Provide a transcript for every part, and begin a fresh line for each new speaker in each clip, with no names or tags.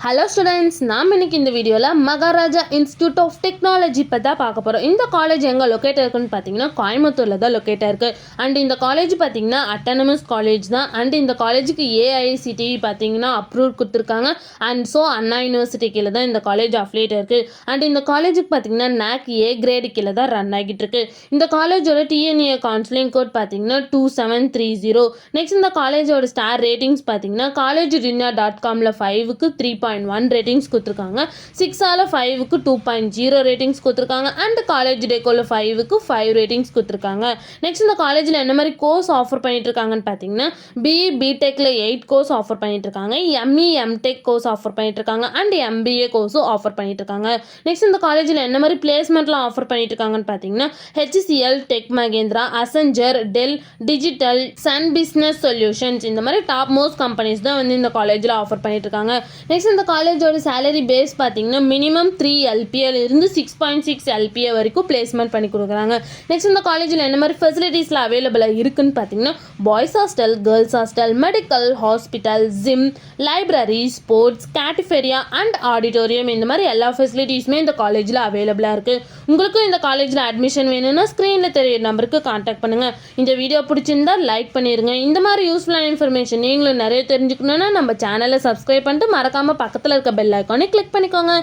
Hello students, நாம் இன்னைக்கு இந்த வீடியோவில் மகாராஜா இன்ஸ்டியூட் ஆஃப் டெக்னாலஜி பற்றி தான் பார்க்க போகிறோம். இந்த காலேஜ் எங்கே லொக்கேட் இருக்குன்னு பார்த்தீங்கன்னா கோயம்புத்தூரில் தான் லொக்கேட் இருக்குது. அண்ட் இந்த காலேஜ் பார்த்தீங்கன்னா அட்டானமஸ் காலேஜ் தான். அண்ட் இந்த காலேஜுக்கு ஏஐசிடிஇ பார்த்தீங்கன்னா அப்ரூவ் கொடுத்துருக்காங்க. அண்ட் ஸோ அண்ணா யூனிவர்சிட்டி கீழே தான் இந்த காலேஜ் அஃபிலியேட் இருக்குது. அண்ட் இந்த காலேஜுக்கு பார்த்தீங்கன்னா NAC A கிரேடு கீழே தான் ரன் ஆகிட்டு இருக்கு. இந்த காலேஜோட TNA கவுன்சிலிங் கோட் பார்த்தீங்கன்னா 2730. நெக்ஸ்ட் இந்த காலேஜோட ஸ்டார் ரேட்டிங்ஸ் பார்த்தீங்கன்னா collegedindia.comல 5க்கு 3.1 ரேட்டிங்ஸ் கொடுத்துருக்காங்க, 6ஆல 5க்கு 2.0 ரேட்டிங்ஸ் கொடுத்துருக்காங்க, அண்ட் காலேஜ் டேக்கோல 5க்கு 5 ரேட்டிங்ஸ் கொடுத்துருக்காங்க. நெக்ஸ்ட் இந்த காலேஜில் என்ன மாதிரி கோர்ஸ் ஆஃபர் பண்ணிட்டு இருக்காங்கன்னு பார்த்தீங்கன்னா BE BTechல 8 கோர்ஸ் ஆஃபர் பண்ணிட்டு இருக்காங்க, ME MTech கோர்ஸ் ஆஃபர் பண்ணிட்டு இருக்காங்க, அண்ட் MBA கோர்ஸும் ஆஃபர் பண்ணிட்டு இருக்காங்க. நெக்ஸ்ட் இந்த காலேஜில் என்ன மாதிரி பிளேஸ்மெண்ட்லாம் ஆஃபர் பண்ணிட்டு இருக்காங்கன்னு பார்த்தீங்கன்னா HCL, Tech Mahindra, Accenture, Dell, digital, Sun business solutions இந்த மாதிரி டாப் மோஸ்ட் கம்பெனிஸ் தான் வந்து இந்த காலேஜில் ஆஃபர் பண்ணிட்டு இருக்காங்க. நெக்ஸ்ட் இந்த காலேஜோட சேலரி பேஸ் பார்த்தீங்கன்னா மினிமம் 3 LPA இருந்து 6.6 LPA வரைக்கும் பிளேஸ்மெண்ட் பண்ணி கொடுக்குறாங்க. நெக்ஸ்ட் இந்த காலேஜில் என்ன மாதிரி ஃபெசிலிட்டிஸ்லாம் அவைலபிளாக இருக்குன்னு பார்த்தீங்கன்னா boys hostel, girls hostel, medical, hospital, gym, library, sports, cafeteria and auditorium இந்த மாதிரி எல்லா ஃபெசிலிட்டிஸுமே இந்த காலேஜில் அவைலபிளாக இருக்குது. உங்களுக்கும் இந்த காலேஜில் அட்மிஷன் வேணும்னா ஸ்க்ரீனில் தெரிய நம்பருக்கு கான்டாக்ட் பண்ணுங்கள். இந்த வீடியோ பிடிச்சிருந்தா லைக் பண்ணிடுங்க. இந்த மாதிரி யூஸ்ஃபுல்லான இன்ஃபர்மேஷன் நீங்களும் நிறைய தெரிஞ்சுக்கணுன்னா நம்ம சேனலை சப்ஸ்கிரைப் பண்ணிட்டு மறக்காமல் பக்கத்தில் இருக்க பெல் ஐக்கானை கிளிக் பண்ணிக்கோங்க.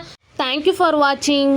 தேங்க்யூ ஃபார் வாட்சிங்.